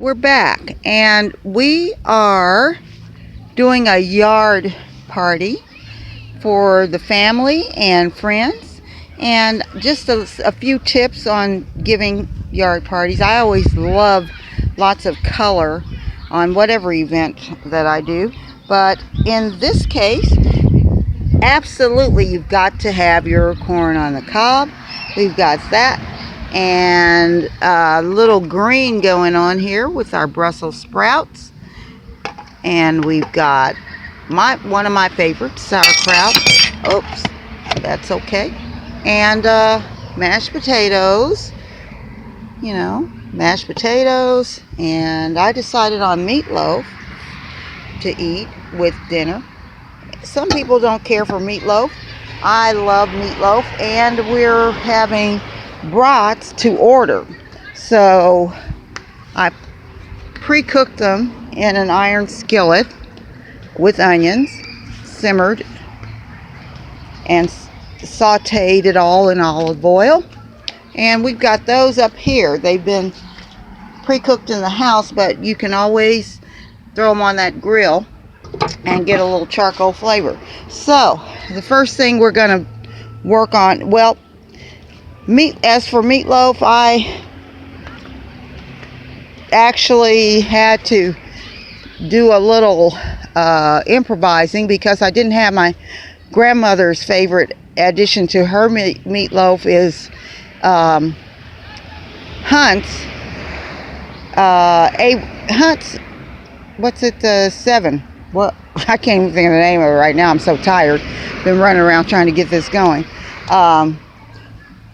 We're back and we are doing a yard party for the family and friends, and just a few tips on giving yard parties. I always love lots of color on whatever event that I do, but in this case, absolutely you've got to have your corn on the cob. We've got that, and a little green going on here with our Brussels sprouts, and we've got one of my favorites, sauerkraut. Oops, that's okay. And mashed potatoes, mashed potatoes. And I decided on meatloaf to eat with dinner. Some people don't care for meatloaf. I love meatloaf, and we're having brats to order. So I pre-cooked them in an iron skillet with onions, simmered, and sauteed it all in olive oil. And we've got those up here. They've been pre-cooked in the house, but you can always throw them on that grill and get a little charcoal flavor. So the first thing we're going to work on, as for meatloaf, I actually had to do a little improvising because I didn't have my grandmother's favorite addition to her meatloaf is Hunt's. Hunt's, what's it, 7? Well, I can't even think of the name of it right now. I'm so tired. Been running around trying to get this going.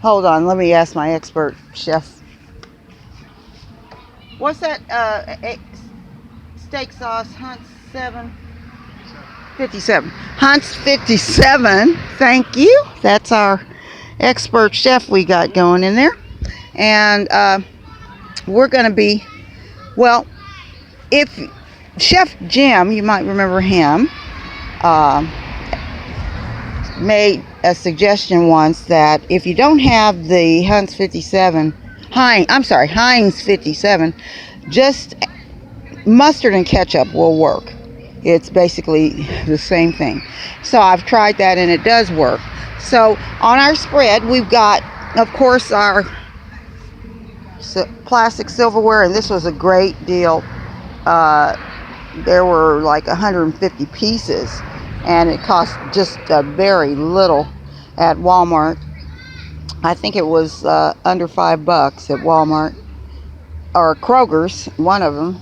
Hold on, let me ask my expert chef. What's that steak sauce? Hunt's 57. Hunt's 57. Thank you. That's our expert chef we got going in there. And we're going to be, if Chef Jim, you might remember him, made a suggestion once that if you don't have the Heinz 57, just mustard and ketchup will work. It's basically the same thing. So I've tried that and it does work. So on our spread, we've got, of course, our plastic silverware, and this was a great deal. There were like 150 pieces, and it cost just very little at Walmart. I think it was under $5 at Walmart or Kroger's, one of them.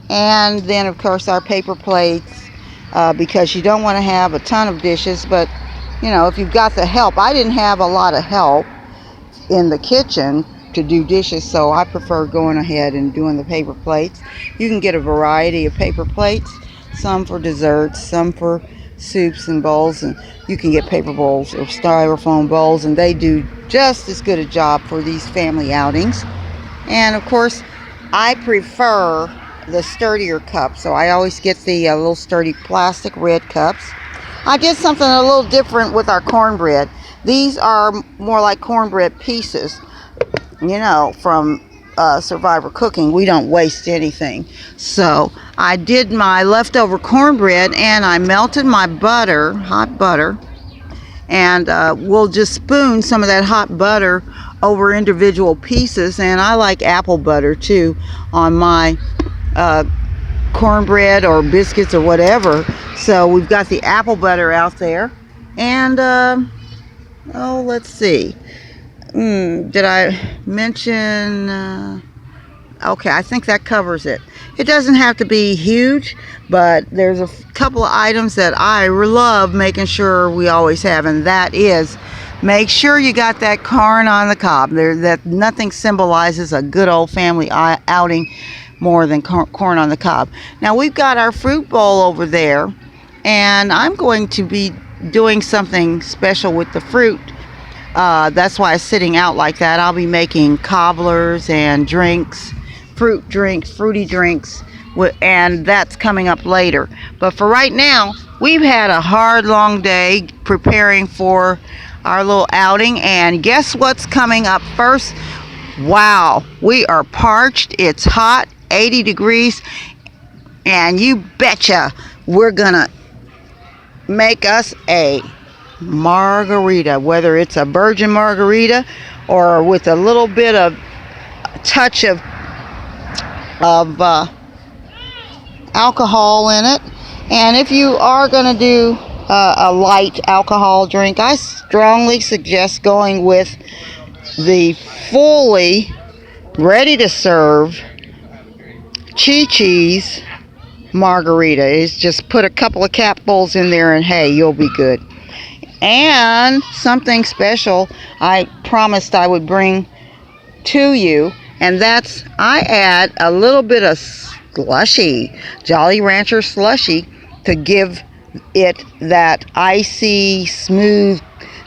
And then of course our paper plates, because you don't want to have a ton of dishes, but if you've got the help. I didn't have a lot of help in the kitchen to do dishes, so I prefer going ahead and doing the paper plates. You can get a variety of paper plates, some for desserts, some for soups and bowls, and you can get paper bowls or styrofoam bowls, and they do just as good a job for these family outings. And of course I prefer the sturdier cup, so I always get the little sturdy plastic red cups. I did something a little different with our cornbread. These are more like cornbread pieces. From Survivor Cooking, we don't waste anything. So I did my leftover cornbread and I melted my butter, hot butter, and we'll just spoon some of that hot butter over individual pieces. And I like apple butter too on my cornbread or biscuits or whatever. So we've got the apple butter out there, and let's see. Did I mention? Okay, I think that covers it. It doesn't have to be huge, but there's a couple of items that I love making sure we always have, and that is, make sure you got that corn on the cob. That nothing symbolizes a good old family outing more than corn on the cob. Now we've got our fruit bowl over there, and I'm going to be doing something special with the fruit. That's why it's sitting out like that. I'll be making cobblers and drinks, fruity drinks, and that's coming up later. But for right now, we've had a hard, long day preparing for our little outing, and guess what's coming up first? Wow, we are parched, it's hot, 80 degrees, and you betcha we're gonna make us a margarita, whether it's a virgin margarita or with a little bit of touch of alcohol in it. And if you are going to do a light alcohol drink, I strongly suggest going with the fully ready to serve Chi-Chi's margarita. Is just put a couple of capfuls in there and hey, you'll be good. And something special I promised I would bring to you, and that's I add a little bit of slushy, Jolly Rancher slushy, to give it that icy, smooth,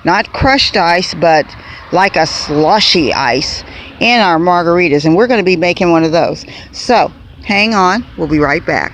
not crushed ice, but like a slushy ice in our margaritas. And we're going to be making one of those. So hang on, we'll be right back.